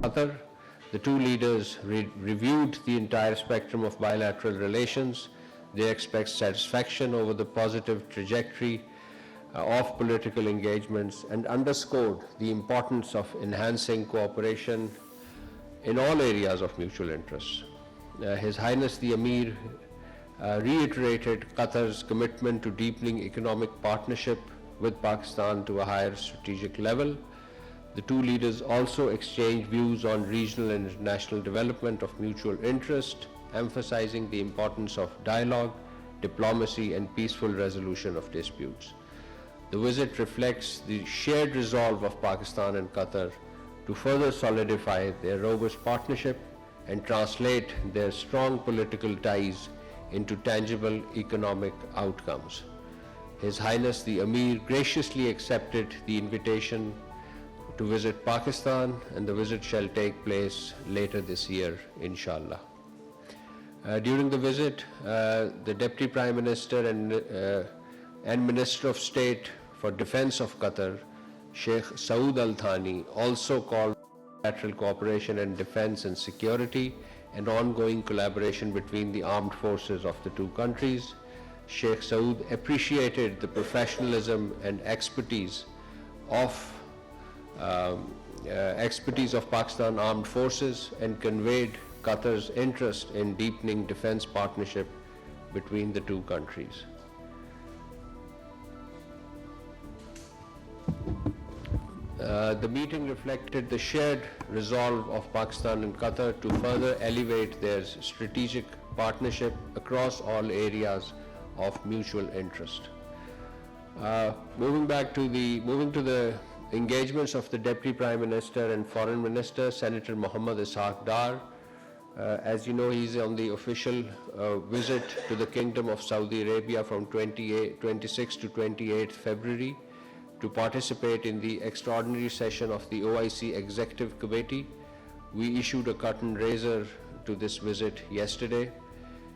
Qatar. The two leaders reviewed the entire spectrum of bilateral relations. They expressed satisfaction over the positive trajectory of political engagements and underscored the importance of enhancing cooperation in all areas of mutual interest. His Highness the Emir reiterated Qatar's commitment to deepening economic partnership with Pakistan to a higher strategic level. The two leaders also exchanged views on regional and international development of mutual interest, emphasizing the importance of dialogue, diplomacy, and peaceful resolution of disputes. The visit reflects the shared resolve of Pakistan and Qatar to further solidify their robust partnership and translate their strong political ties into tangible economic outcomes. His Highness the Emir graciously accepted the invitation to visit Pakistan, and the visit shall take place later this year, inshallah. During the visit, the Deputy Prime Minister and Minister of State for Defense of Qatar, Sheikh Saud Al Thani, also called bilateral cooperation in defense and security and ongoing collaboration between the armed forces of the two countries. Sheikh Saud appreciated the professionalism and expertise of Pakistan Armed Forces and conveyed Qatar's interest in deepening defense partnership between the two countries. The meeting reflected the shared resolve of Pakistan and Qatar to further elevate their strategic partnership across all areas of mutual interest. Moving to the engagements of the Deputy Prime Minister and Foreign Minister, Senator Mohammad Ishaq Dar. As you know, he's on the official visit to the Kingdom of Saudi Arabia from 26 to 28 February to participate in the extraordinary session of the OIC Executive Committee. We issued a curtain raiser to this visit yesterday.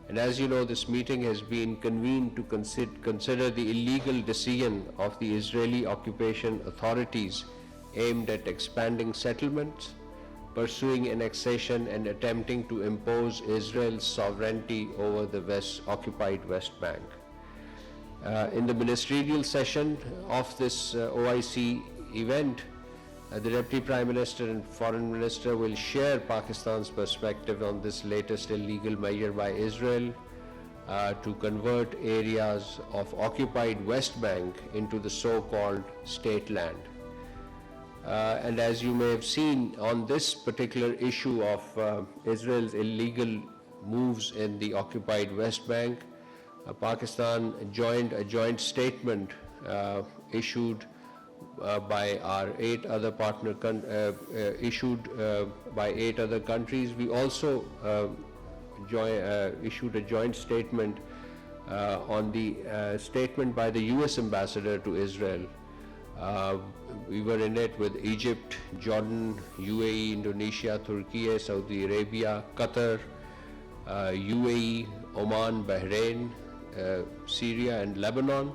And as you know, this meeting has been convened to consider the illegal decision of the Israeli occupation authorities aimed at expanding settlements, pursuing annexation, and attempting to impose Israel's sovereignty over the occupied West Bank. In the ministerial session of this OIC event, the Deputy Prime Minister and Foreign Minister will share Pakistan's perspective on this latest illegal measure by Israel to convert areas of occupied West Bank into the so-called state land. And as you may have seen on this particular issue of Israel's illegal moves in the occupied West Bank, Pakistan joined a joint statement issued by our 8 other by 8 other countries. We also issued a joint statement on the statement by the US Ambassador to Israel. We were in it with Egypt, Jordan, UAE, Indonesia, Turkey, Saudi Arabia, Qatar, UAE, Oman, Bahrain, Syria and Lebanon,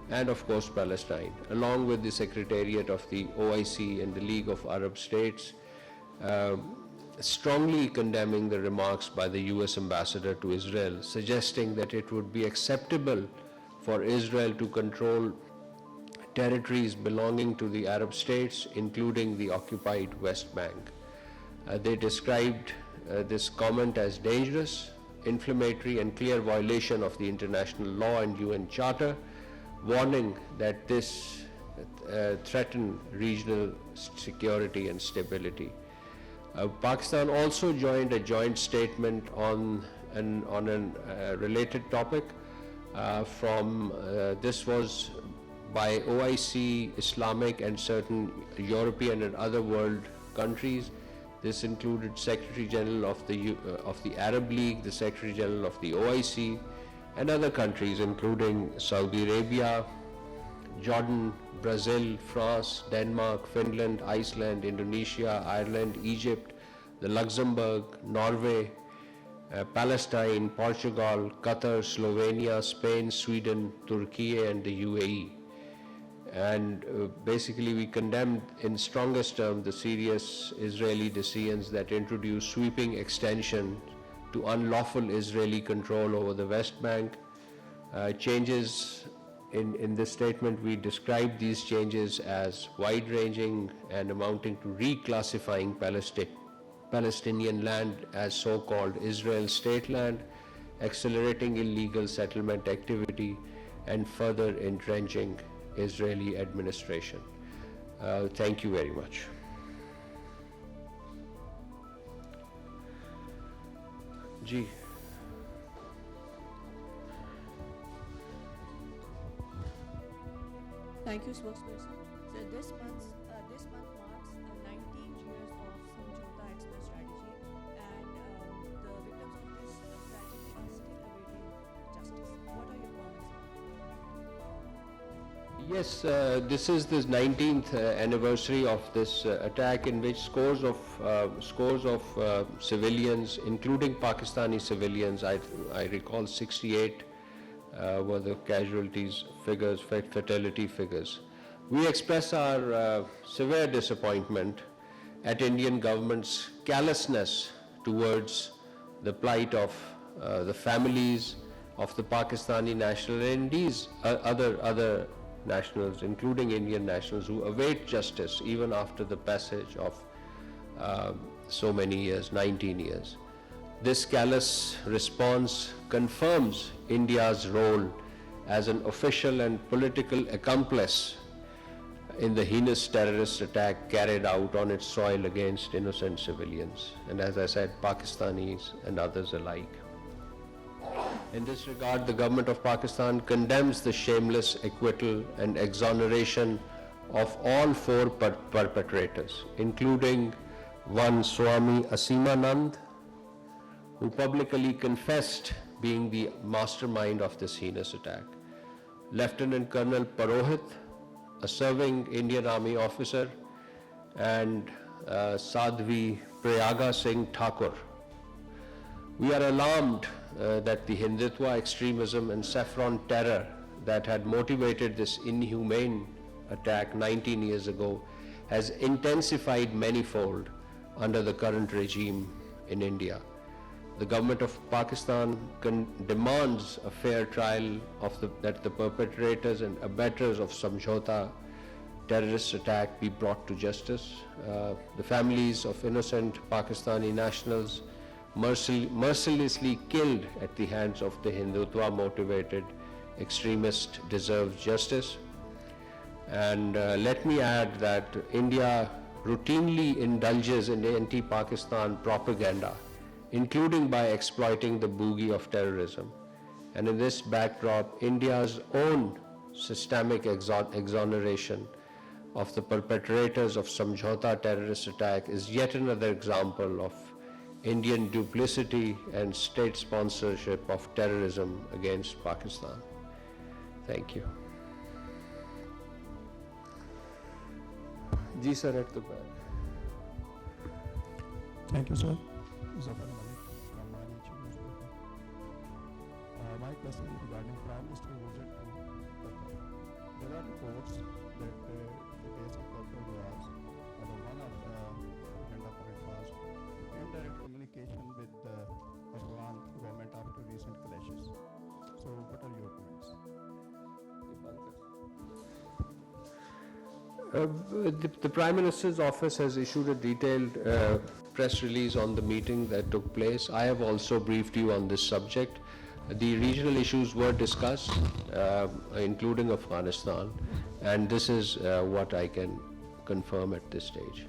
and of course Palestine, along with the Secretariat of the OIC and the League of Arab States, strongly condemning the remarks by the US Ambassador to Israel, suggesting that it would be acceptable for Israel to control territories belonging to the Arab states, including the occupied West Bank. They described this comment as dangerous, inflammatory, and clear violation of the international law and UN Charter, warning that this threaten regional security and stability. Pakistan also joined a joint statement on a related topic. This was by OIC, Islamic, and certain European and other world countries. This included Secretary General of the Arab League, the Secretary General of the OIC, and other countries including Saudi Arabia, Jordan, Brazil, France, Denmark, Finland, Iceland, Indonesia, Ireland, Egypt, the Luxembourg, Norway, Palestine, Portugal, Qatar, Slovenia, Spain, Sweden, Turkey, and the UAE. And basically we condemned in strongest terms the serious Israeli decisions that introduce sweeping extension to unlawful Israeli control over the West Bank. Changes in this statement, we describe these changes as wide-ranging and amounting to reclassifying Palestinian land as so-called Israel state land, accelerating illegal settlement activity, and further entrenching Israeli administration. Thank you very much. Ji. Thank you, spokesperson. So this month marks 19 years of Samjhauta Express strategy, and the victims of this tragedy are still awaiting justice. What are your comments? Yes, this is the 19th anniversary of this attack, in which scores of civilians, including Pakistani civilians, I recall 68 were the casualties figures, fatality figures. We express our severe disappointment at Indian government's callousness towards the plight of the families of the Pakistani national and these other nationals, including Indian nationals, who await justice even after the passage of so many years, 19 years. This callous response confirms India's role as an official and political accomplice in the heinous terrorist attack carried out on its soil against innocent civilians, and as I said, Pakistanis and others alike. In this regard, the government of Pakistan condemns the shameless acquittal and exoneration of all four perpetrators, including one Swami Asimanand, who publicly confessed being the mastermind of this heinous attack, Lieutenant Colonel Purohit, a serving Indian Army officer, and Sadhvi Prayaga Singh Thakur. We are alarmed that the Hindutva extremism and saffron terror that had motivated this inhumane attack 19 years ago has intensified manifold under the current regime in India. The government of Pakistan demands a fair trial of that the perpetrators and abettors of Samjhauta terrorist attack be brought to justice. The families of innocent Pakistani nationals mercilessly killed at the hands of the Hindutva motivated extremists deserve justice. And let me add that India routinely indulges in anti-Pakistan propaganda, including by exploiting the boogie of terrorism. And in this backdrop, India's own systemic exoneration of the perpetrators of Samjhauta terrorist attack is yet another example of Indian duplicity and state sponsorship of terrorism against Pakistan. Thank you. Ji sir, at the back. Thank you, sir. My question is regarding Prime Minister visit to Qatar. There are reports that the case of Qatar was one of the agenda point was indirect communication with the Afghan government after recent clashes. So, what are your points? The Prime Minister's office has issued a detailed press release on the meeting that took place. I have also briefed you on this subject. The regional issues were discussed, including Afghanistan, and this is what I can confirm at this stage.